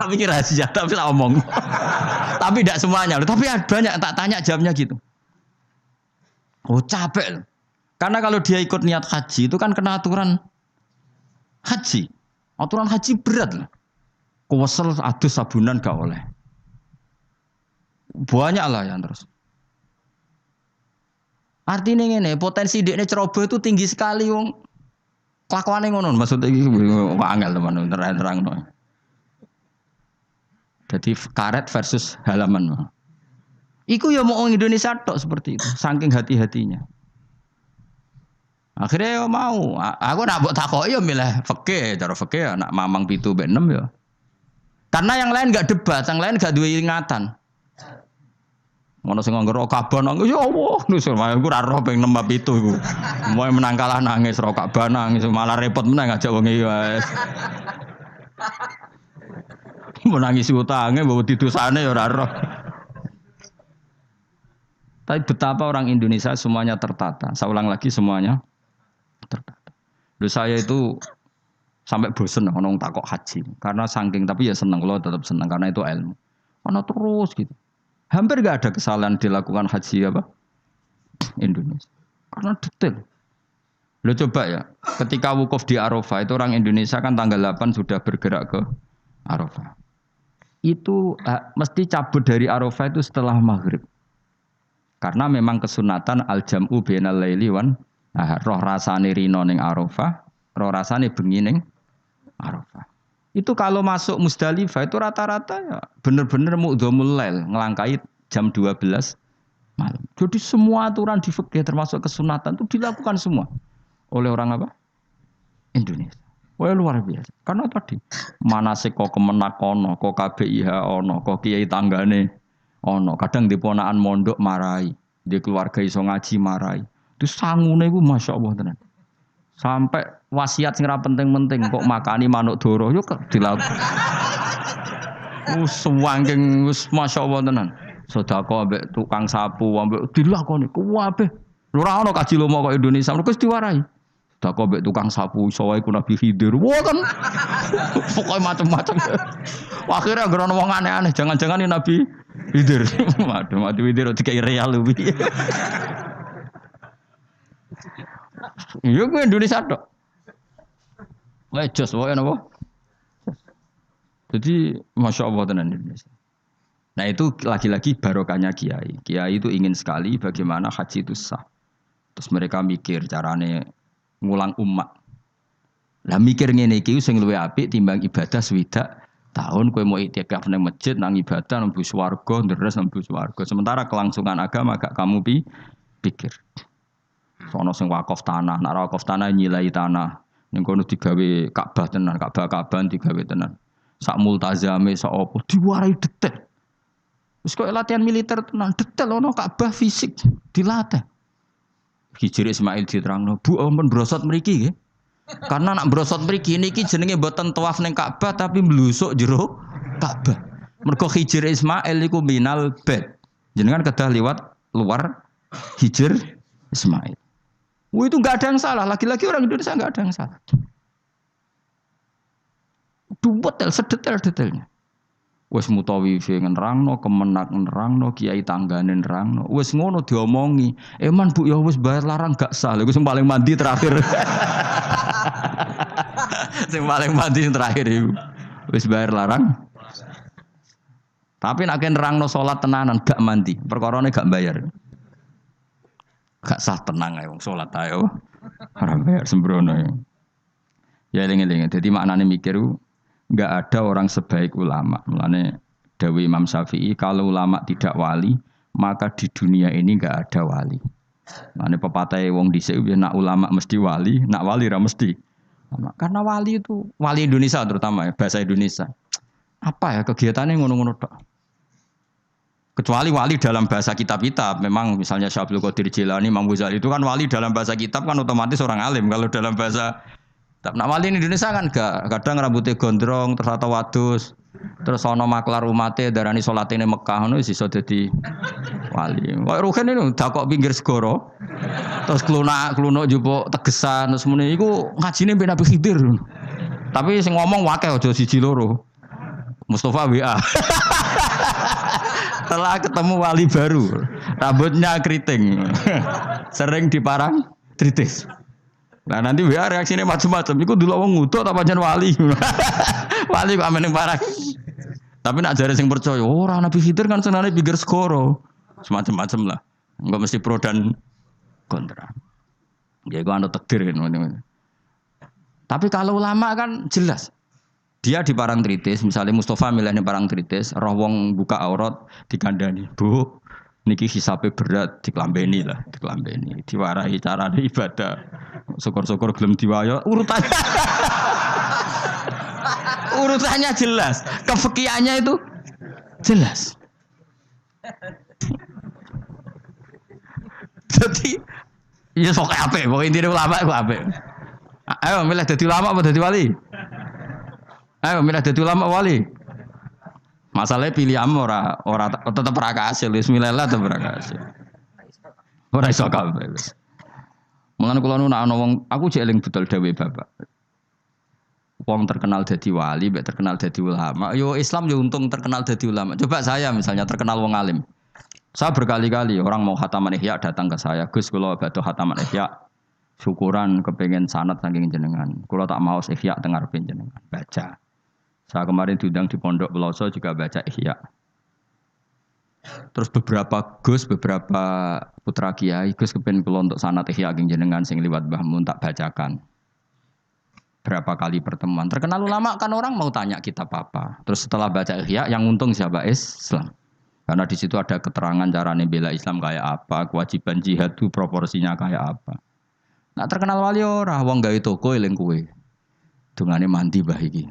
Tapi rahasia, tapi tak omong. Tapi tidak semuanya. Tapi banyak tak tanya jamnya gitu. Oh capek. Karena kalau dia ikut niat haji itu kan kena aturan haji. Aturan haji berat lah. Kuwesel adus sabunan gak oleh. Banyak lah yang terus. Artinya ini potensi dekne ceroboh itu tinggi sekali wong. Kelakuane ngono maksudnya iki angel teman terang no. Jadi karet versus halaman. Iku ya mau orang Indonesia tok seperti itu, saking hati-hatinya. Akhirnya ya mau, aku nak mbok takoki ya milih fikih, cara fikih nak mamang 7 mbek 6 ya. Karena yang lain enggak debat, yang lain enggak duwe ingatan. Ngono sing nganggo Ka'bah nangis ya Allah, nus aku ora roh ping 6 7 iku. Moe menang kalah nangis ro Ka'bah nangis malah repot menang ngajak wong iki wis. Menangis utange mbok didosane ya ora roh. Tapi betapa orang Indonesia semuanya tertata. Saya ulang lagi semuanya tertata. Lalu saya itu sampai bosen ngomong takok haji karena saking tapi ya seneng loh tetap seneng karena itu ilmu. Karena terus gitu. Hampir gak ada kesalahan dilakukan haji apa? Indonesia. Karena detail. Lo coba ya, ketika wukuf di Arafah itu orang Indonesia kan tanggal 8 sudah bergerak ke Arafah. Itu mesti cabut dari Arafah itu setelah maghrib. Karena memang kesunatan al-jam'u bainal laili wan roh rasane rino ning Arafah, roh rasane bengi ning Arafah. Itu kalau masuk Musdalifah itu rata-rata ya benar-benar mu'dhamul lail, ngelangkai jam 12 malam. Jadi semua aturan di fikih termasuk kesunatan itu dilakukan semua oleh orang apa? Indonesia. Wah luar biasa. Karena tadi manasik kok kemenak ono, kok KBIH ono, kok kiai tanggane ono. Kadang di ponakan mondok marai, di keluarga iso ngaji marai. Itu sangune iku masyaallah tenan. Sampai wasiat sing ra penting-penting kok makani manuk doro yo dilakukan. Suwangking wis masyaallah tenan. Sedekah ambek tukang sapu ambek dilakoni kuwabe. Lho ora ono kaji lomo kok Indonesia mergo wis diwarai. Sedekah ambek tukang sapu iso wae ku Nabi Khidir. Wah kan. Pokoke macam-macam. Akhirnya anggere wong aneh-aneh, jangan-jangan ini Nabi Khidir. Waduh, Nabi Khidir dikai real lho. Iya gue Indonesia tok. Wah jos wae napa? Jadi Masya Allah tenan Indonesia. Nah itu lagi-lagi barokahnya kiai. Kiai itu ingin sekali bagaimana haji itu sah. Terus mereka mikir carane ngulang umat. Lah mikir ngene iki sing luwih apik timbang ibadah swidak tahun kowe mau itikaf nang masjid nang ibadah nang swarga ndres nang swarga. Sementara kelangsungan agama gak kamu pikir. Sono sing wakaf tanah, nek wakaf tanah nyilai tanah. Ning kono digawe Ka'bah tenan, Ka'bah digawe tenan. Sak multazame sak opo diwarai detail. Wis kok latihan militer tenan, detail ono Ka'bah fisik dilatih. Hijri Ismail diterangno, Bu ampun brosot mriki nggih. Karena nak brosot mriki niki jenenge mboten tawaf ning Ka'bah tapi mlusuk jero Ka'bah. Mergo Hijri Ismail iku minal bait. Jenengan kedah liwat luar Hijr Ismail. Itu enggak ada yang salah. Lagi-lagi orang Indonesia enggak ada yang salah. Detail, sedetail-detailnya. Wes mutawifi nerangno, kemenak nerangno, kiai tanggane nerangno. Wes ngono diomongi. Eman Bu ya wis bayar larang gak sah. Lha sing paling mandi terakhir. Sing paling mandi terakhir iku. Wis bayar larang. Tapi nek nerangno salat tenanan gak mandi, perkarane gak bayar. Gak sah tenang ae wong salat ae. Ora bayar sembrono. Ya eling-eling. Dadi maknane mikir enggak ada orang sebaik ulama. Mulane dawuh Imam Syafi'i kalau ulama tidak wali, maka di dunia ini enggak ada wali. Mulane pepatah wong dhisik nak ulama mesti wali, nak wali ra mesti. Karena wali itu wali Indonesia terutama ya, bahasa Indonesia. Apa ya kegiatannya ngono-ngono tok. Kecuali wali dalam bahasa kitab-kitab, memang misalnya Syekh Abdul Qadir Jilani, Imam Ghazali itu kan wali dalam bahasa kitab kan otomatis orang alim. Kalau dalam bahasa nah wali di Indonesia kan gak, kadang rambutnya gondrong, terus atau wadus, terus ono maklar umate darani salate ning Mekah ngono wis iso dadi wali. Kok rugen ini dakok pinggir segara. Terus klunak jupuk tegesan terus muni iku ngajine mbek Nabi Khidir. Tapi sing ngomong wakil aja siji loro. Mustafa WA. Setelah ketemu wali baru, rambutnya keriting, sering diparang tritis. Nah nanti WA reaksinya macam-macam. Iku dulu wong ngutuk apa jan wali. Wali kok amene parang. Tapi nak jare sing percaya, ora Nabi Khidir kan senane pikir skoro. Semacam-macam lah. Enggak mesti pro dan kontra. Ya iku anu takdir kan. Tapi kalau ulama kan jelas. Dia di parang tritis, misalnya Mustafa milihnya parang tritis, roh wong buka aurat dikandani, Bu, niki hisabe berat diklambeni lah, diklambeni, diwarahi carane ibadah. Syukur-syukur gelem diwayo, urutannya urutannya jelas, kefikihannya itu jelas. Jadi ya sok apik, pokoke intine ulama iku apik. Ayo milih dadi ulama apa dadi wali? Ayo milih dadi ulama wali. Masalahnya pilih ora tetep ora kasil, bismillah tetep ora kasil. Ora iso kabeh wis. Mulane kula nu ana wong aku jek eling betul dawuh Bapak. Wong terkenal dadi wali, mbek terkenal dadi ulama. Yo Islam yo untung terkenal dadi ulama. Coba saya misalnya terkenal wong alim. Saya berkali-kali orang mau khataman Ihya datang ke saya, Gus kula badhe khataman Ihya. Syukuran kepengen sanad saking jenengan. Kula tak mau Ihya teng ngarepe jenengan. Baca. Saya kemarin diundang di Pondok Peloso juga baca Ihya. Terus beberapa putra kiai Gus kepen kula untuk sanad Ihya saking jenengan sing liwat Mbah Mun tak bacakan. Berapa kali pertemuan. Terkenal ulama kan orang mau tanya kitab apa. Terus setelah baca Ihya yang untung siapa? Islam. Karena di situ ada keterangan cara bela Islam kayak apa, kewajiban jihad itu proporsinya kayak apa. Nah terkenal wali ora, wong gawe toko eling kuwe. Dungane mandi bah iki.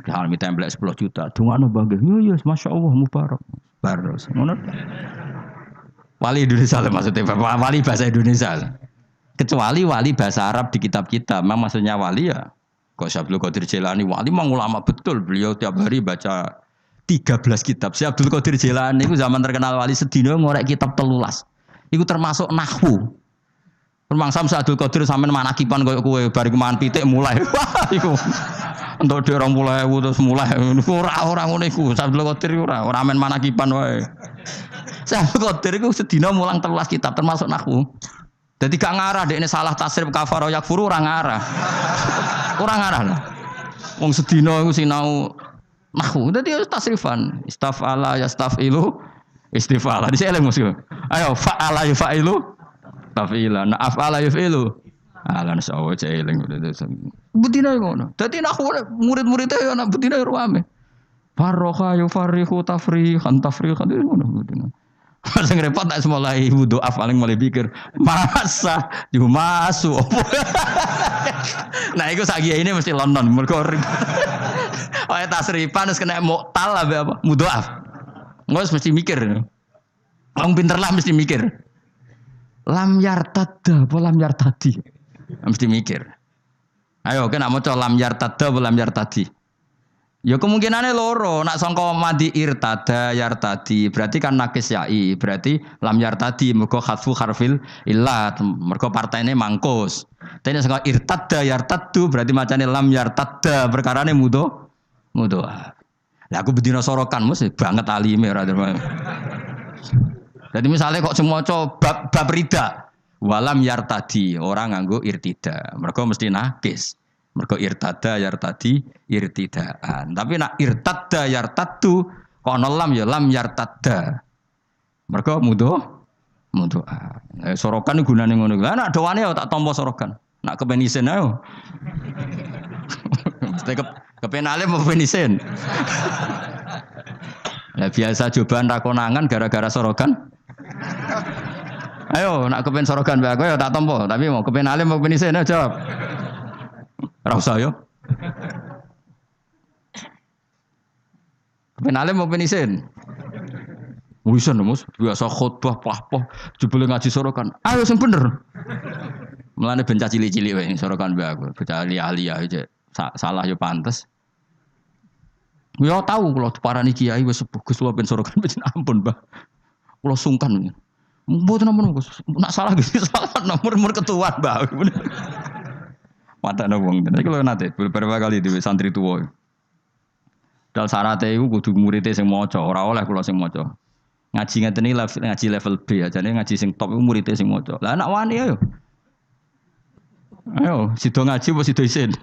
Halmi template 10 juta. Dungane bangga. Yo masyaallah mubarak. Baros. Ngono. Wali Indonesia maksudnya wali bahasa Indonesia. Kecuali wali bahasa Arab di kitab-kitab. Memang maksudnya wali ya. Kok Syabdul Qadir Jilani wali memang ulama betul. Beliau tiap hari baca 13 kitab. Si Abdul Qadir Jilani itu zaman terkenal wali sedina ngorek kitab 13. Iku termasuk nahwu. Rumangsa Abdul Qadir sampean manakipan koyo kowe bari mangan pitik mulai. Wah iku. Entuk dhek 20.000 terus mulai. Ora ngono iku. Abdul Qadir ora men manakipan wae. Abdul Qadir iku sedina mulang 13 kitab termasuk nahwu. Dadi gak ngarah dekne salah tasrif kafaro yakfuru ora ngarah. Ora ngarah lho. Wong sedina iku sinau nahwu. Dadi tasrifan. Istafala yastafilu istifala. Dise eling mesti. Ayo fa'ala yufa'ilu tafila, na afala yufilu. Alan sawo celing betina ngono. Dadi nek murid-murid e ana betina ruame. Farroha yufarrihu tafrihan ngono betina. Sing repot tak mulai wudu paling mulai pikir masa yumasu. Nah iku sak ini mesti London mergo. Wae tasrifan wis kena muktal apa mudhoaf. Engko mesti mikir. Wong pinter lah mesti mikir. Lam yartada apa lam yartadi? Mesti mikir. Ayo kena maca lam yartada apa lam yartadi? Ya kemungkinannya loro. Nak sangka madi irtada yartadi berarti kan nakis yai. Berarti lam yartadi mergo khatfu harfil illat. Mergo partene mangkus. Tapi sangka irtada yartadu berarti macane lam yartada perkarane mudho. Lah aku bedina sorokan mesti banget alime ora. Jadi misalnya kok semua coba bab rida, walam yartadi orang nganggo irtida, mereka mesti nakis, mereka irtada yartadi irtidaan. Tapi nak irtada yartadu, kok nolam ya lam yartada, mereka mudo. Sorokan gunane ngono. Lah nak doane ya tak tompo sorokan, nak kepenisen ayo. Mesti kepenale mau penisen. Lah biasa cobaan rakonangan gara-gara sorokan. Ayo nak kepen sorogan mbak aku ya tak tompo, tapi mau kepen alim mau kepen isen ya jawab. Ora usah yo. Kepen alim mau kepen isen. Wisen Mus, biasa khutbah pah-pah jebule ngaji sorokan. Ayo sing bener. Mulane ben cilik-cilik wae sorokan mbak aku, bocah ahli aja. Salah yo pantes. Ya tahu kalau parani kiai wis sepuh Gus kula ben sorokan ben ampun, Mbah. Kula sungkan. Mboten ampun Gus. Nak salah gitu salah nomor ketua, Mbah. Padahal wong. Tapi kalau nate beberapa kali di santri tua. Dal syaratnya iku kudu muridé sing maca, ora oleh kula sing maca. Ngaji ngeten iki ngaji level B aja nih ngaji sing top iku muridé sing maca. Lah anak wani ayo. Ayo, sido ngaji apa sido isin?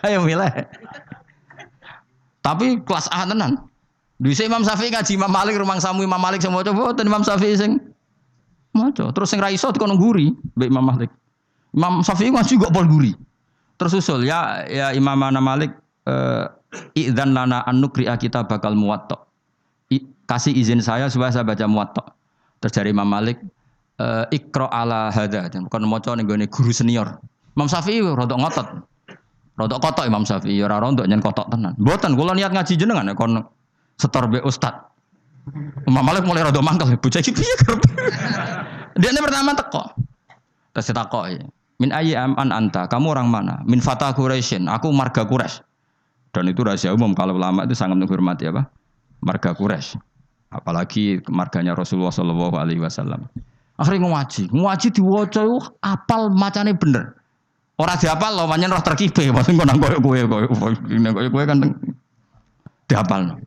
Ayo milih. Tapi kelas A tenan. Dhisik Imam Syafi'i ngaji Imam Malik rumang samu Imam Malik sing maca boten Imam Syafi'i sing maca. Terus sing ra iso dikono ngguri mbek Imam Malik. Imam Syafi'i ngaji kok pol guri. Terus usul ya Imam Malik idzan lana an nuqri'a kita bakal muwatta. Kasih izin saya supaya saya baca muwatta. Terus dari Imam Malik iqra ala hadza. Bukan maca ning gone guru senior. Imam Syafi'i rodok ngotot. Rodok kotok Imam Syafi'i ora rodok nyen kotok tenan. Mboten kula niat ngaji jenengan kon setor be ustad. Imam Malik mulai rodok mangkel bocah iki piye kerep. Dia ini pertama teko. Terus ditakoki. Min ayyi an anta? Kamu orang mana? Min fata Quraisyin. Aku marga Quraisy. Dan itu rahasia umum kalau ulama itu sangat menghormati apa? Marga Quraisy. Apalagi marganya Rasulullah sallallahu alaihi wasallam. Akhirnya ngaji diwaca apal macane bener. Ora dihafal lho, pancen roh terkibe, pancen nang koyo kan dihafal.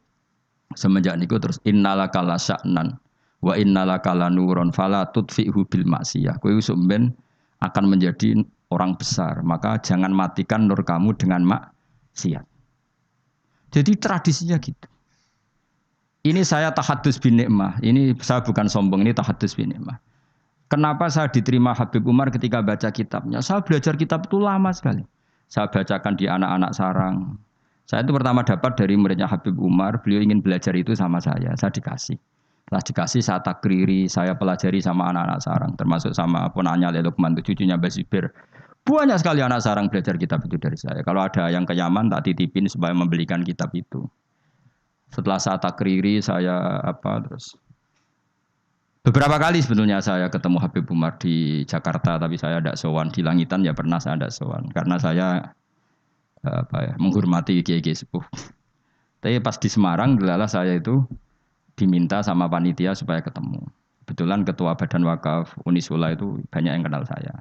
Semenjak niku terus innalaka lasya'nan wa innalaka lanurun fala tudfi'hu bil maksiyah. Kowe sumben akan menjadi orang besar, maka jangan matikan nur kamu dengan maksiat. Jadi tradisinya gitu. Ini saya tahadus bin nikmah. Ini saya bukan sombong, ini tahadus bin nikmah. Kenapa saya diterima Habib Umar ketika baca kitabnya? Saya belajar kitab itu lama sekali. Saya bacakan di anak-anak sarang. Saya itu pertama dapat dari muridnya Habib Umar. Beliau ingin belajar itu sama saya dikasih. Setelah dikasih, saya takriri, saya pelajari sama anak-anak sarang. Termasuk sama ponaknya Lukman, cucunya Basibir. Banyak sekali anak sarang belajar kitab itu dari saya. Kalau ada yang ke Yaman, tak titipin supaya membelikan kitab itu. Setelah saya takriri, terus beberapa kali sebetulnya saya ketemu Habib Umar di Jakarta, tapi saya tidak sowan. Di Langitan ya pernah saya tidak sowan karena saya menghormati kiai-kiai sepuh. Tapi pas di Semarang, adalah saya itu diminta sama panitia supaya ketemu. Kebetulan ketua Badan Wakaf Unisula itu banyak yang kenal saya.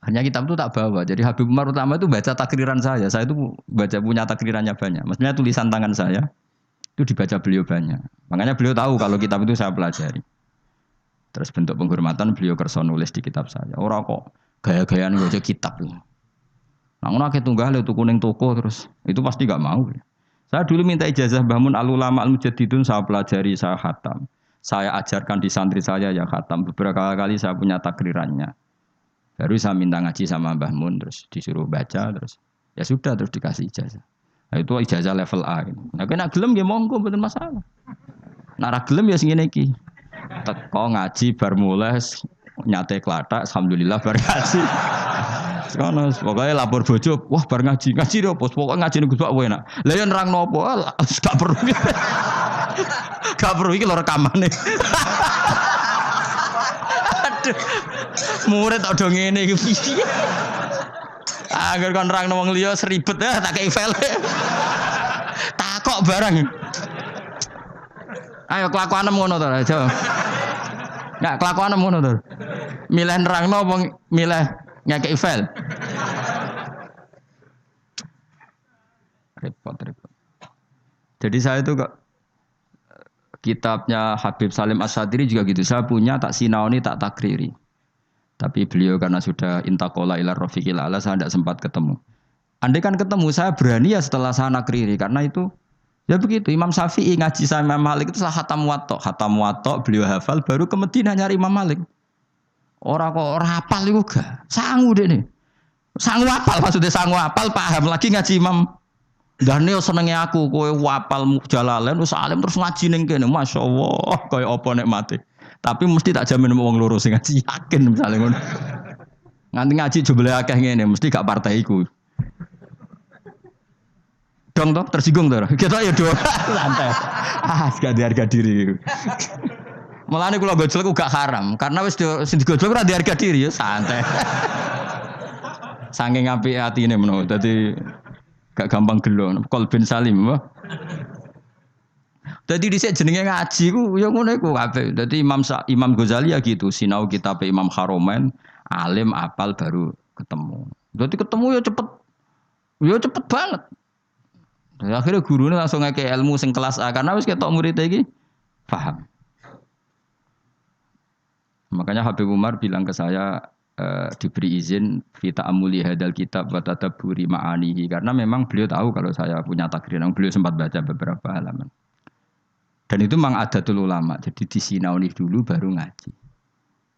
Hanya kitab itu tak bawa. Jadi Habib Umar utama itu baca takriran saya. Saya itu punya takrirannya banyak. Maksudnya tulisan tangan saya itu dibaca beliau banyak. Makanya beliau tahu kalau kitab itu saya pelajari. Terus bentuk penghormatan beliau kersa nulis di kitab saya. Orang kok gaya-gayaan baca kitab. Nah, ngono akeh tunggal itu kuning toko terus itu pasti gak mau. Saya dulu minta ijazah Mbah Mun al-ulama al-mujaddidun saya pelajari, saya khatam. Saya ajarkan di santri saya ya khatam. Beberapa kali saya punya takrirannya. Baru saya minta ngaji sama Mbah Mun terus disuruh baca terus ya sudah terus dikasih ijazah. Nah, itu ijazah level A. Nah, kena gelem ya monggo mboten masalah. Nek ra gelem ya sing ngene iki. Teko ngaji bar mulai nyate klathak alhamdulillah bar ngaji. Sekono pokoke lapor bojo, wah bar ngaji lho bos, pokoke ngaji ning Gus Pak enak. Lah yen nerangno apa? Gak perlu. Gak perlu iki lho rekamane. Aduh. Murid tok do ngene iki piye? Agar kon nerangno wong liya seribet tak kei file. Takok barang. Ayo kelakuanem ngono to, aja. Enggak kelakuanem ngono to. Milih nerangno apa milih ngekei file? Repot. Jadi saya itu kok kitabnya Habib Salim As-Sadiri juga gitu. Saya punya tak sinaoni tak takriri. Tapi beliau karena sudah intakola ila rafiqil ala saya tidak sempat ketemu. Andai kan ketemu saya berani ya setelah saya nakriri karena itu ya begitu. Imam Syafi'i ngaji sama Imam Malik itu salah khatam muwatta beliau hafal baru ke Madinah nyari Imam Malik. Orang kok hafal itu gak sangu deh nih. Sangu hafal maksudnya sangu hafal paham lagi ngaji Imam. Dan ini senengnya aku kowe wapal Jalalain wis alim terus ngaji ning kene masyaallah kaya apa nek mati. Tapi mesti tak jamin wong loro sing ngaji yakin misalnya ngono. Nganti ngaji jebule akeh ngene mesti gak partai iku. Dong toh tersinggung to. Kita ya do santai. Gak diharga diri. Mulane kula gojlek gak haram karena wis sing digojlek ora diharga diri ya santai. Saking apike atine menawa dadi gak gampang gelo. Qalbin salim apa? Dadi dhisik jenenge ngaji ku ya ngono iku kabeh. Dadi Imam Ghazali ya gitu, sinau kitab Imam Haromain, alim apal baru ketemu. Dadi ketemu ya cepet. Ya cepet banget. Akhirnya gurunya langsung ngekei ilmu sing kelas A karena wis ketok murid iki paham. Makanya Habib Umar bilang ke saya diberi izin kita amuli hadal kitab wa tadabburi ma'anihi karena memang beliau tahu kalau saya punya takdir, beliau sempat baca beberapa halaman. Dan itu memang adatul ulama. Jadi disinauni dulu baru ngaji.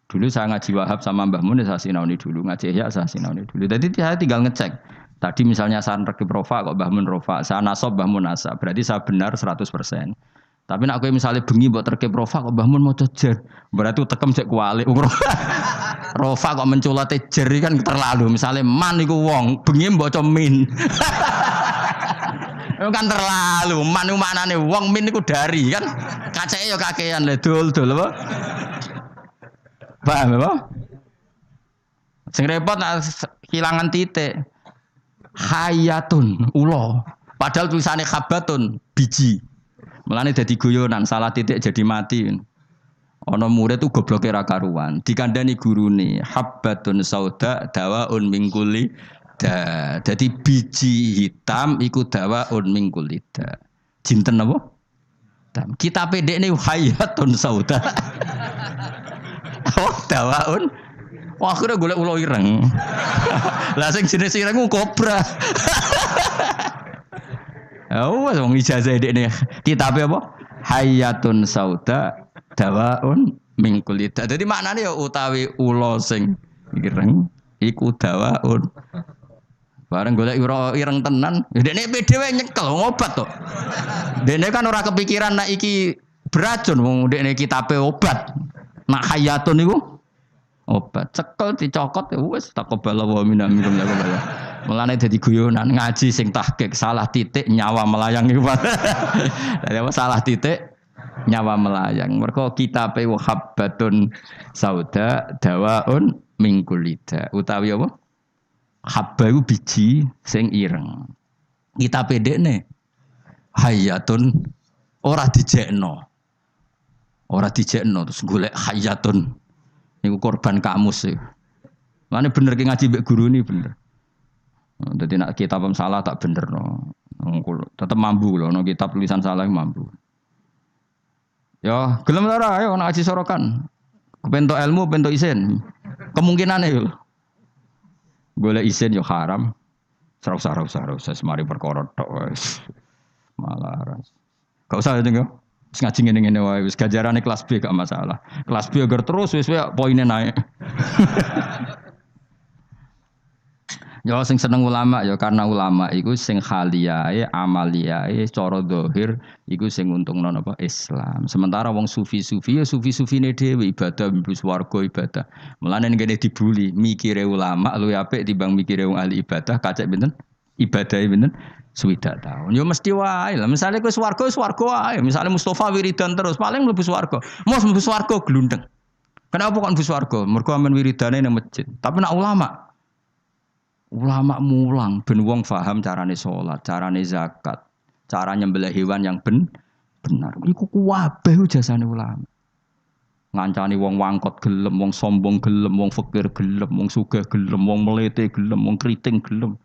Dulu saya ngaji Wahab sama Mbah Mun saya sinauni dulu, ngaji Ihya saya sinauni dulu. Jadi saya tinggal ngecek. Tadi misalnya saya rekib rofa kok Mbah Mun rofa, saya nasab Mbah Mun nasab. Berarti saya benar 100%. Tapi nak kowe misalnya bengi buat terkep rofa kok Mbah Mun mau jer. Berarti tekem cek kualik. Rofa kok menculate jer kan terlalu. Misalnya man iku wong, bengi mbok min. Itu kan terlalu. Man iku maknane wong, min iku dari kan. Kaceke yo kakean le dul apa? Paham apa? Sing repot nak kehilangan titik. Hayatun ulo. Padahal tulisannya khabatun biji. Mulane dadi guyonan, salah titik jadi mati. Ana murid tuh gobloke ra karuan. Dikandani gurune, habbatun sauda dawaun min kulli da. Dadi biji hitam iku dawaun min kulli da. Jinten apa? Kita pedekne hayatun sauda. Oh, dawaun. Wah, akhirnya golek ulo ireng. Lah sing jenis ireng ku kobra. Oh, wong ijazah dekne kitabe apa? Hayatun sauda dawaun min kulida. Dadi maknane ya utawi ula sing ireng iku dawaun. Bareng golek ireng tenan, dekne dhewe nyekel ngobat to. Dekne kan ora kepikiran nek iki beracun wong dekne kitabe obat. Nak hayatun niku obat. Cekel dicokot ya wis taqabbala wa minna minkum ya. Mulane dadi guyonan ngaji sing tahqiq salah titik nyawa melayang iku. Dadi apa salah titik nyawa melayang. Mergo kitabe habbatun sauda dawaun min kulida. Utawi apa? Habba iku biji sing ireng. Kitabe dekne hayatun ora dijekno. Ora dijekno terus golek hayatun. Niku korban kamus sih. Mulane bener ki ngaji mbek guru ini bener. Jadi nak kitab salah tak bener no. Tetap mampu loh, no kitab tulisan salah mampu. Ya, gelem ora ayo nak ngaji sorokan. Kepentok ilmu, pentok isin. Kemungkinane yo. Golek isin yo haram. Ora usah semari perkara tok wis. Malah ras. Gak usah yo. Wis ngaji ngene-ngene wae, wis gajarane kelas B gak masalah. Kelas B agar terus wis poinnya naik. Ya sing seneng ulama ya karena ulama iku sing khaliyae amaliyae cara zahir iku sing untungno napa Islam. Sementara wong sufi-sufi ya sufi-sufine dhewe ibadah mlebu swarga ibadah. Mulane ngene dibuli mikire ulama luwih apik timbang mikire wong ahli ibadah kacek pinten? Ibadahe pinten? Swidak tahun. Ya mesti wae lah. Misale kowe swarga wae. Misale Mustofa wiridan terus paling mlebu swarga. Mos mlebu swarga glundeng. Kenapa kok mlebu swarga? Mergo amen wiridane nang masjid. Tapi nak ulama mulang ben wong paham carane salat, carane zakat, cara nyembelih hewan yang benar. Iku kabeh jasane ulama. Ngancani wong wangkot gelem, wong sombong gelem, wong fakir gelem, wong sugih gelem, wong melete gelem, wong kriting gelem,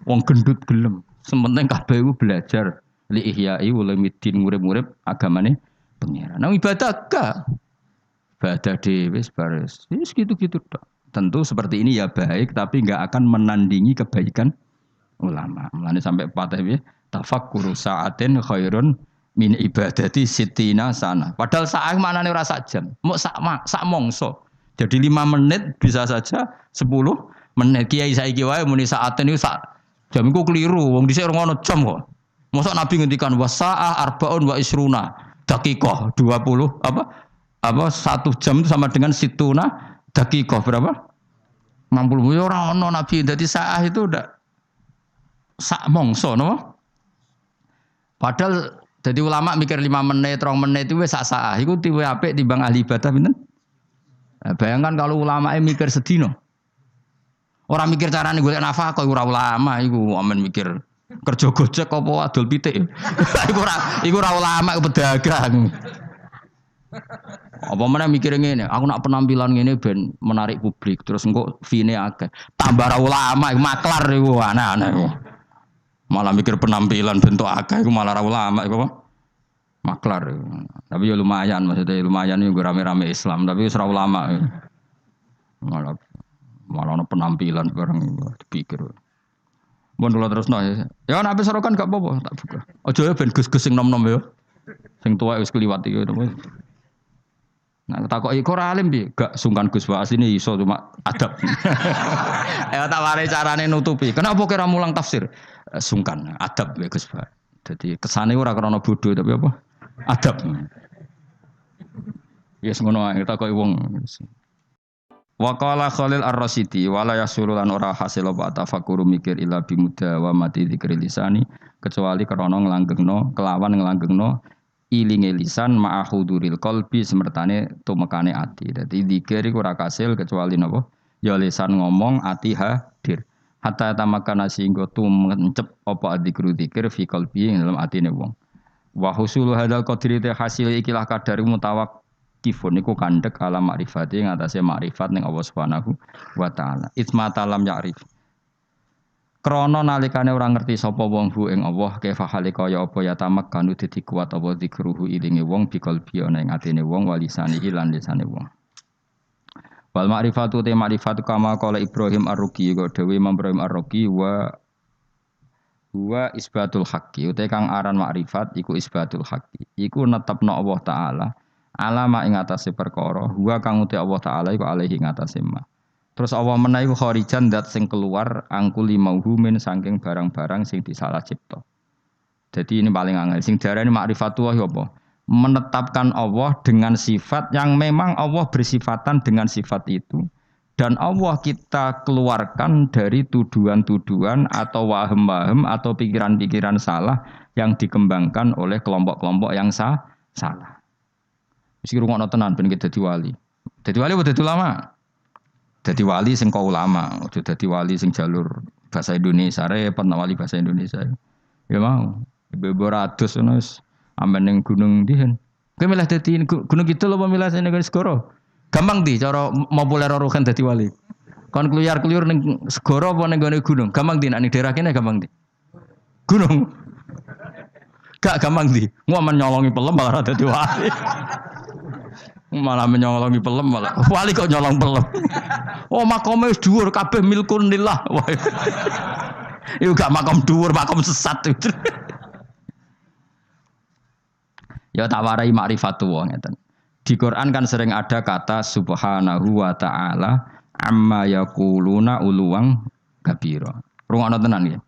wong gendut gelem. Sementing kabeh iku belajar li ihya'i ulumuddin ngurip-ngurip agamane pengiran. Nang ibadah gak. Ibadah dhewe wis baris. Wis gitu-gitu tok. Tentu seperti ini ya baik, tapi enggak akan menandingi kebaikan ulama. Mulane sampai patah tafakkuru sa'atin khairun min ibadati sittina sana. Padahal saat manane ora sak jam, mok sak mongso. Jadi 5 menit bisa saja 10 menit. Kiai saiki wae muni sa'atin iku sak jam iku keliru. Wong dhisik ora ono jam kok. Mosok Nabi ngendikan wasa'ah arbaun wa isruna daqiqah 20 apa 1 jam itu sama dengan situna daqiqah berapa? 60 ya ora ono Nabi. Dadi saah itu udah sak mongso no. Padahal jadi ulama mikir 5 menit, 2 menit itu wis sak saah. Iku tiwe apik timbang ahli ibadah pinten? Nah, bayangkan kalau ulama mikir sedino. Orang mikir carane golek nafkah kok ora ulama iku amen mikir kerja gojek apa adol pitik. Iku ora ulama iku pedagang. Apa mana mikir ngene, aku nak penampilan ngene ben menarik publik, terus engko fine akeh. Tambah ulama iku maklar iku aneh-aneh. Malah mikir penampilan bentuk akeh iku malah ra ulama iku apa? Maklar. Tapi ya lumayan maksudnya lumayan iku rame-rame Islam, tapi wis ra ulama. Malah malah ana penampilan bareng dipikir. Mun kula terusno ya. Ya nek sorokan gak apa-apa, tak buka. Aja ya ben gus-gus sing nom-nom ya. Sing tuwa wis kliwat iki. Nah, takoki kok ora alim piye? Gak sungkan Gus Wa asline iso cuma adab. Ya tak warai carane nutupi. Kenapa kira mulang tafsir? Sungkan, adab ya Gus Wa. Dadi kesane ora krana bodoh tapi apa? Adab. Ya ngono ae takoki wong. Wa qala Khalil Ar-Rasyidi wala yasuru lan ora hasil apa tafakkur mikir ila bimuda wa mati dzikri lisani kecuali krana nglanggengno kelawan nglanggengno ilinge lisan ma'ahuduril qalbi semertane tumekane ati. Dadi zikir iku ora kasil kecuali napa? Ya lisan ngomong, ati hadir. Hatta tamakana singgo tumencep apa dzikru dzikir fi qalbi ing dalam atine wong. Wa husulu hadzal qadri te hasil ikilah kadar mutawaqqifun niku kandhek ala makrifati ing atase makrifat ning Allah Subhanahu wa taala. Itsma talam ya'rif. Krana nalikane ora ngerti sapa wong hu ing Allah kaifa halika ya apa ya tamak kanu dadi kuat apa zikruhu ilinge wong bikal ana ing atine wong walisane lan lisane wong. Wal ma'rifatu te ma'rifatu kama qala Ibrahim Ar-Ruqi kok dhewe Imam Ibrahim Ar-Ruqi wa isbatul haqqi uta kang aran ma'rifat iku isbatul haqqi. Iku netepno Allah taala alama ing atase perkara huwa kang uta Allah taala iku alaihi ing atase ma. Terus Allah menawi kharijan dat sing keluar angkuli mauhumin saking barang-barang sing disalah cipta. Jadi ini paling angel. Sing diarani ma'rifatullah apa? Menetapkan Allah dengan sifat yang memang Allah bersifatan dengan sifat itu dan Allah kita keluarkan dari tuduhan-tuduhan atau waham-waham atau pikiran-pikiran salah yang dikembangkan oleh kelompok-kelompok yang salah. Mesti rungokno tenan ben dadi wali. Dadi wali apa dadi ulama? Dadi wali sing kau ulama, ojo dadi wali sing jalur bahasa Indonesia, repot wali bahasa Indonesia. Ya mau, ibu ratus wis amen ning gunung ndihen. Kowe milih dadi gunung kidul apa milih sing ning segara? Gampang di cara populer rohan dadi wali. Kon kluyar-kluyur ning segara apa ning gone gunung? Gampang di nek ning daerah kene gampang di. Gunung. Gak gampang di. Ngomen nyolongi pelem malah dadi wali. Malah menyolongi pelem malah wali kok nyolong pelem. Oh makome wis dhuwur kabeh milkun lillah. Iku gak makom dhuwur, makom sesat. Ya tak warai ma'rifatullah ngeten. Di Quran kan sering ada kata subhanahu wa ta'ala amma yaquluna uluwang kabira. Rungokno tenan ya.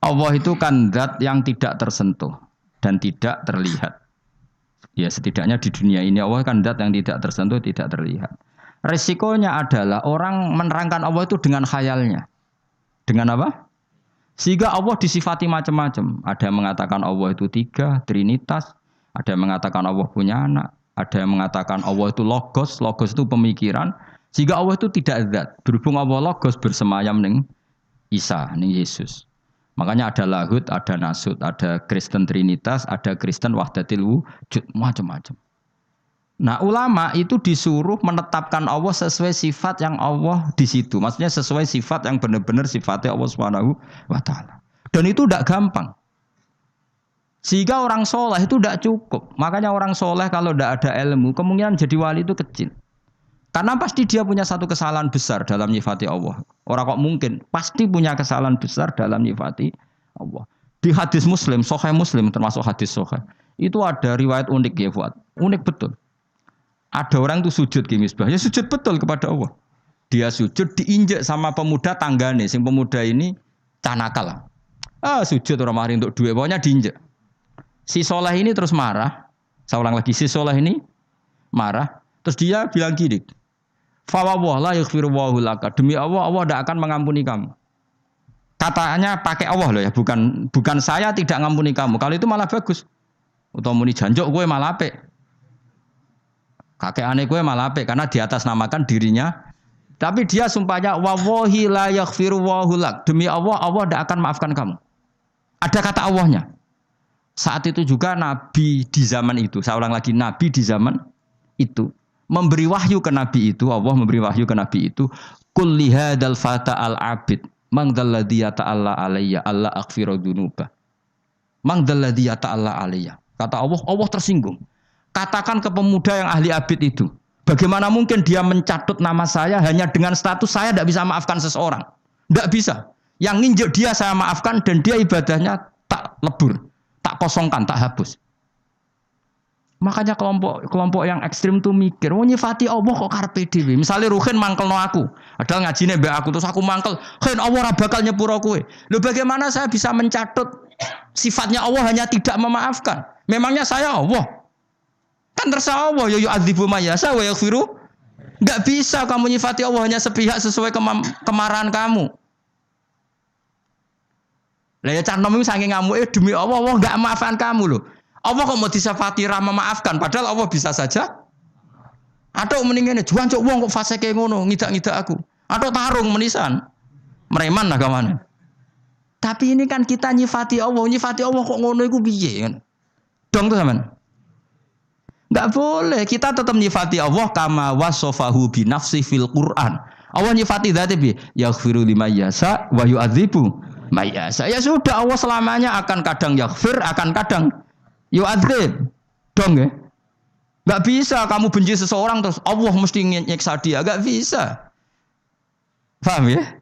Allah itu kan zat yang tidak tersentuh dan tidak terlihat. Ya setidaknya di dunia ini Allah kan zat yang tidak tersentuh, tidak terlihat. Resikonya adalah orang menerangkan Allah itu dengan khayalnya. Dengan apa? Sehingga Allah disifati macam-macam. Ada yang mengatakan Allah itu tiga, trinitas. Ada yang mengatakan Allah punya anak. Ada yang mengatakan Allah itu logos. Logos itu pemikiran. Sehingga Allah itu tidak zat. Berhubung Allah logos bersemayam ning Isa, ning Yesus. Makanya ada lahud, ada nasud, ada Kristen Trinitas, ada Kristen Wahdatil Wujud, macam-macam. Nah ulama itu disuruh menetapkan Allah sesuai sifat yang Allah di situ. Maksudnya sesuai sifat yang benar-benar sifatnya Allah Subhanahu wa Ta'ala. Dan itu tidak gampang. Sehingga orang soleh itu tidak cukup. Makanya orang soleh kalau tidak ada ilmu, kemungkinan jadi wali itu kecil. Karena pasti dia punya satu kesalahan besar dalam nyifati Allah. Orang kok mungkin pasti punya kesalahan besar dalam nyifati Allah. Di hadis Muslim, Sahih Muslim termasuk hadis Sahih, itu ada riwayat unik ya Fuad. Unik betul. Ada orang itu sujud ke misbah, ya sujud betul kepada Allah. Dia sujud diinjek sama pemuda tanggane, sing pemuda ini canakal. Sujud orang mari untuk duit, pokoknya diinjek. Si soleh ini terus marah. Saya ulang lagi, si soleh ini marah. Terus dia bilang gini, fawwah la yaghfiru wallahu laka. Demi Allah, Allah tidak akan mengampuni kamu. Katanya pakai Allah loh ya, bukan saya tidak mengampuni kamu. Kalau itu malah bagus. Atau muni janjok gue malah apik. Kakek aneh gue malah apik karena di atas namakan dirinya. Tapi dia sumpahnya wallahi la yaghfiru wallahu lak. Demi Allah, Allah tidak akan maafkan kamu. Ada kata Allahnya. Saat itu juga Nabi di zaman itu, saya ulang lagi, Nabi di zaman itu memberi wahyu ke Nabi itu, Allah memberi wahyu ke Nabi itu, kul lihadal fata al abid Mang dalladzi ta'ala alayya alla aghfiru dzunuba. Mang dalladzi ta'ala alayya. Kata Allah, Allah tersinggung. Katakan ke pemuda yang ahli abid itu, bagaimana mungkin dia mencatut nama saya hanya dengan status saya tidak bisa maafkan seseorang? Tidak bisa. Yang nginjek dia saya maafkan dan dia ibadahnya tak lebur, tak kosongkan, tak hapus. Makanya kelompok yang ekstrim tuh mikir, oh nyifati Allah kok karepe dhewe. Misale Ruhin mangkelno aku, padahal ngajine mbek aku terus aku mangkel, "Hen Allah ora bakal nyepuro kowe." Lho bagaimana saya bisa mencatut sifatnya Allah hanya tidak memaafkan? Memangnya saya Allah? Kan terserah Allah, ya yu'adzibu may yasha wa yaghfiru. Enggak bisa kamu nyifati Allah hanya sepihak sesuai kemarahan kamu. Lah ya cah nom saking ngamuke demi Allah, Allah enggak maafkan kamu loh. Allah kok mau disifati ramah maafkan padahal Allah bisa saja atau mendingane juan cok wong kok fase kayak ngono ngidak-ngidak aku atau tarung menisan mereman lah kawan. Tapi ini kan kita nyifati Allah kok ngono iku piye kan dong tuh sampean enggak boleh kita tetap nyifati Allah kama wasofahu bi nafsi fil Quran. Allah nyifati dzate piye yaghfiru liman yasha wa yu'adzibu may yasha. Ya sudah Allah selamanya akan kadang yaghfir akan kadang yu'adzib dong ya. Gak bisa kamu benci seseorang terus Allah mesti nyiksa dia, gak bisa. Paham ya?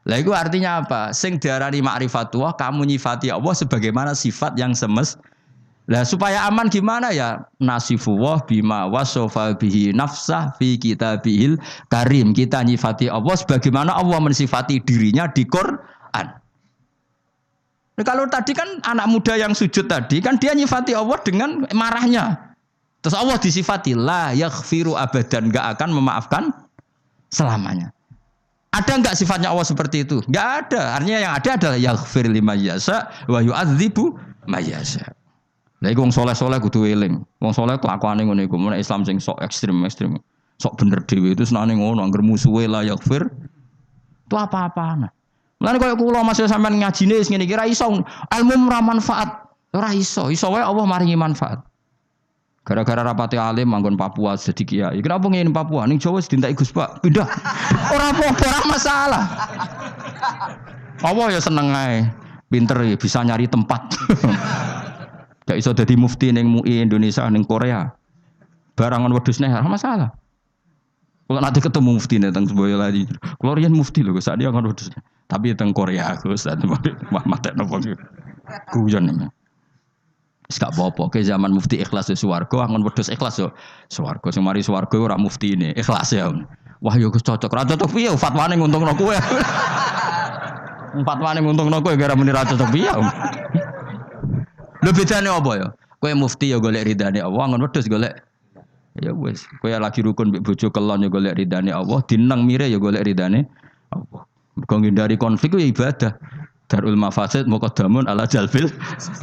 Lah itu artinya apa? Sing diarani ma'rifatullah kamu nyifati Allah sebagaimana sifat yang semestinya. Lah supaya aman gimana ya? Nasifullah bima wasofa bihi nafsah fi kitabihil karim. Kita nyifati Allah sebagaimana Allah mensifati dirinya di Quran. Nah, kalau tadi kan anak muda yang sujud tadi kan dia nyifati Allah dengan marahnya. Terus Allah disifati la yaghfiru abadan, enggak akan memaafkan selamanya. Ada enggak sifatnya Allah seperti itu? Enggak ada. Artinya yang ada adalah yaghfir liman yasha wa yu'adzibu may yasha. Lah iku wong saleh-saleh kudu eling. Wong saleh kelakuane ngono iku. Mun Islam sing sok ekstrem. Sok bener dhewe itu senane ngono, anggere musuhe la yaghfir. Itu apa-apaan. Mulane koyo kula masih sampean ngajine wis ngene iki ra iso ilmu ora manfaat. Ora iso wae Allah maringi manfaat. Gara-gara rapati alim manggon Papua jadi kiai. Kenapa ngene Papua? Ning Jawa wis dintek Gus Pak. Pindah. Ora apa-apa, ora masalah. Allah ya seneng ae. Pinter ya bisa nyari tempat. Gak iso dadi mufti ning MUI Indonesia ning Korea. Barangan wedhus nek ora masalah. Kalau nanti ketemu mufti nih tentang sebuah lagi, kalau rian mufti loh, saat dia kan udah, tapi tentang Korea aku saat mata nopo guyon nih, sekak popo ke zaman mufti ikhlas suwargo, angon wedhus ikhlas yo, suwargo, semari suwargo orang mufti ini ikhlas ya, wah yo cocok, rata cocok piye, fatwane nguntung nopo ya, fatwane nguntung nopo ya, gara muni rata cocok piye, lo bedane apa ya, kowe mufti yo golek ridane Allah, angon wedhus golek ya wes, kowe lagi rukun mbek bojo kelon ya golek ridane Allah, dinang mire ya golek ridane Allah. Mergo ngindari konflik ya ibadah. Darul mafasid muqaddamun ala jalbil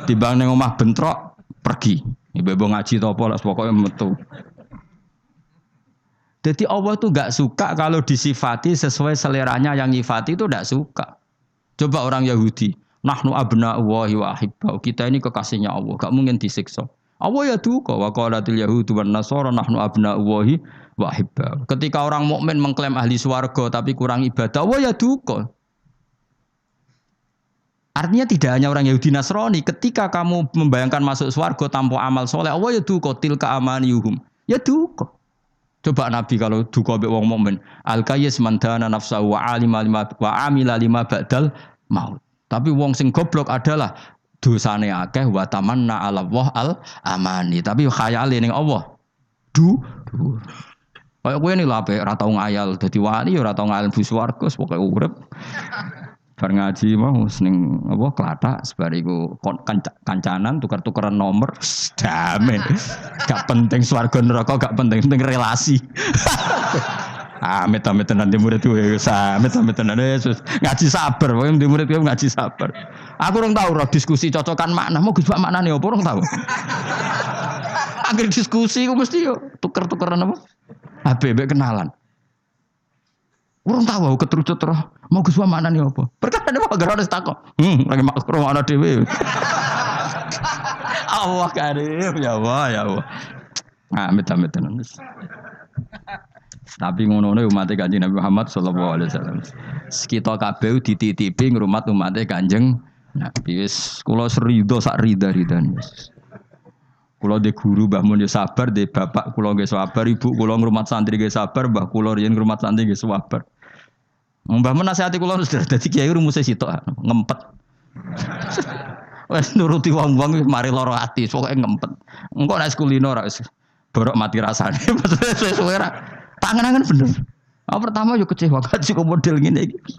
timbang ning omah bentrok pergi. Ibu ngaji to apa lah pokoke metu. Jadi Allah tuh enggak suka kalau disifati sesuai seleranya yang nyifati itu enggak suka. Coba orang Yahudi, nahnu abna'ullahi wa ahibbau. Kita ini kekasihnya Allah, enggak mungkin disiksa. Allah ya duka wa qalatil yahudu wan nasara nahnu abna'ullahi wa ahibbau. Ketika orang mukmin mengklaim ahli swarga tapi kurang ibadah, Allah ya duka. Artinya tidak hanya orang Yahudi Nasrani, ketika kamu membayangkan masuk swarga tanpa amal soleh, Allah ya duka tilka amaniyuhum. Ya duka. Coba Nabi kalau duka mbek wong mukmin, al-qayyis man dana nafsahu wa alima lima wa amila lima ba'dal maut. Tapi wong sing goblok adalah dosane akeh wa tamanna ala Allah al amani, tapi khayale ning Allah. Kayak kowe ini lho ape ora tau ngayal dadi wali ora tau ngayal bu swarga pokoke urip. Bar ngaji mau ning apa klathak sebariku kancanan tukar-tukaran nomor damai. Gak penting swarga neraka gak penting relasi. Amit-amit tenan di murid kowe amit-amit tenan Yesus ngaji sabar kowe di murid kowe ngaji sabar. Aku ora tahu roh diskusi cocokan makna mau Gus maknane apa ora tahu. Akhir diskusi ku mesti yo tuker-tukeran apa? HBB kenalan. Urung tahu keterucut roh mau Gus maknane apa? Perkara apa gara harus takok. Lagi makro ana dhewe. Allah karim ya Allah ya Allah. Amit-amit tenan. Tapi ngono-ngono umat Kanjeng Nabi Muhammad sallallahu alaihi wasallam. Kita kabeh dititipi ngrumat umat Kanjeng Nabi. Wis kula serido sak rida-ridane. Kula de guru Mbah Mun yo sabar, de bapak kula nggih sabar, ibu kula ngrumat santri nggih sabar, mbah kula riyen ngrumat santri nggih sabar. Mbah Mun nasihati kula sudah dadi kiai rumuse sitok ngempet. Wes nuruti wong-wong mari lara ati, pokoke ngempet. Engko nek kulino ora wis borok mati rasane. Maksudnya sesuai ra. Tangan-tangan bener. Pertama yo kecewa kaji kok model ngene iki.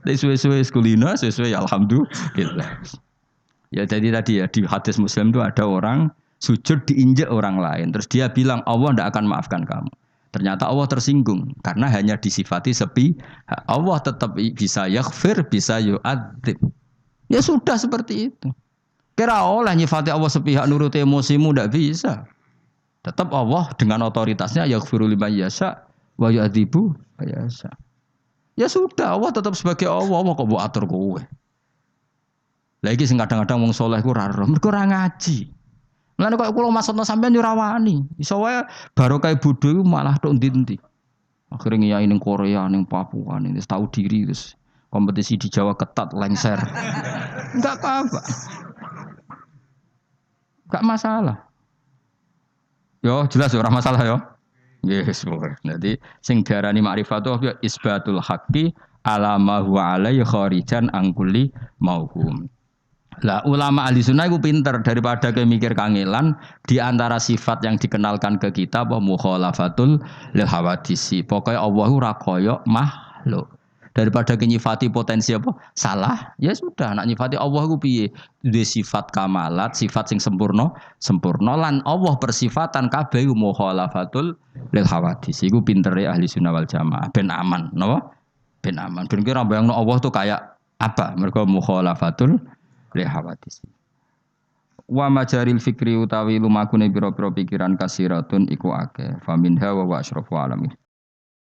Nek suwe-suwe kulino, suwe-suwe ya alhamdulillah. Ya jadi tadi ya di hadis Muslim itu ada orang sujud diinjak orang lain. Terus dia bilang Allah tidak akan maafkan kamu. Ternyata Allah tersinggung karena hanya disifati sepi. Allah tetap bisa yaghfir, bisa yu'adzib. Ya sudah seperti itu. Kira oleh nyifati Allah sepihak nuruti emosimu tidak bisa. Tetap Allah dengan otoritasnya yaghfiru liman yasha wa yu'adzibu yasha. Ya sudah Allah tetap sebagai Allah. Allah kok mbok atur kowe. Lagi sing kadang-kadang wong saleh ku ora roh, mergo ora ngaji. Mulane kok kula maksudna sampean yo ora wani. Iso wae barokah bodho iku malah tok ndi-ndi. Akhire ngiyai ning Korea, ning Papua, ning tahu diri terus kompetisi di Jawa ketat lengser. Enggak apa-apa. Enggak masalah. Yo jelas ora masalah yo. Yes, pokoknya. Jadi sing diarani makrifat itu isbatul haqqi ala ma huwa alaihi kharijan an kulli mauhum. Lah ulama ahli sunnah itu pinter daripada kayak mikir kangelan di antara sifat yang dikenalkan ke kita apa mukhalafatul lil hawadisi. Pokoknya Allah ora kaya makhluk. Daripada nyifati potensi apa salah, ya sudah nak nyifati Allah ku piye? Duwe sifat kamalat, sifat sing sempurna lan Allah persifatan kabeh mukhalafatul lil hawadisi. Iku pintere ahli sunnah wal jamaah ben aman, napa? Ben aman. Ben kira bayangno Allah tuh kayak apa? Mergo mukhalafatul lil hawadisi. Wa majaril fikri utawi lumakune pira-pira pikiran kasiratun iku akeh. Faminha wa asrafu alamin.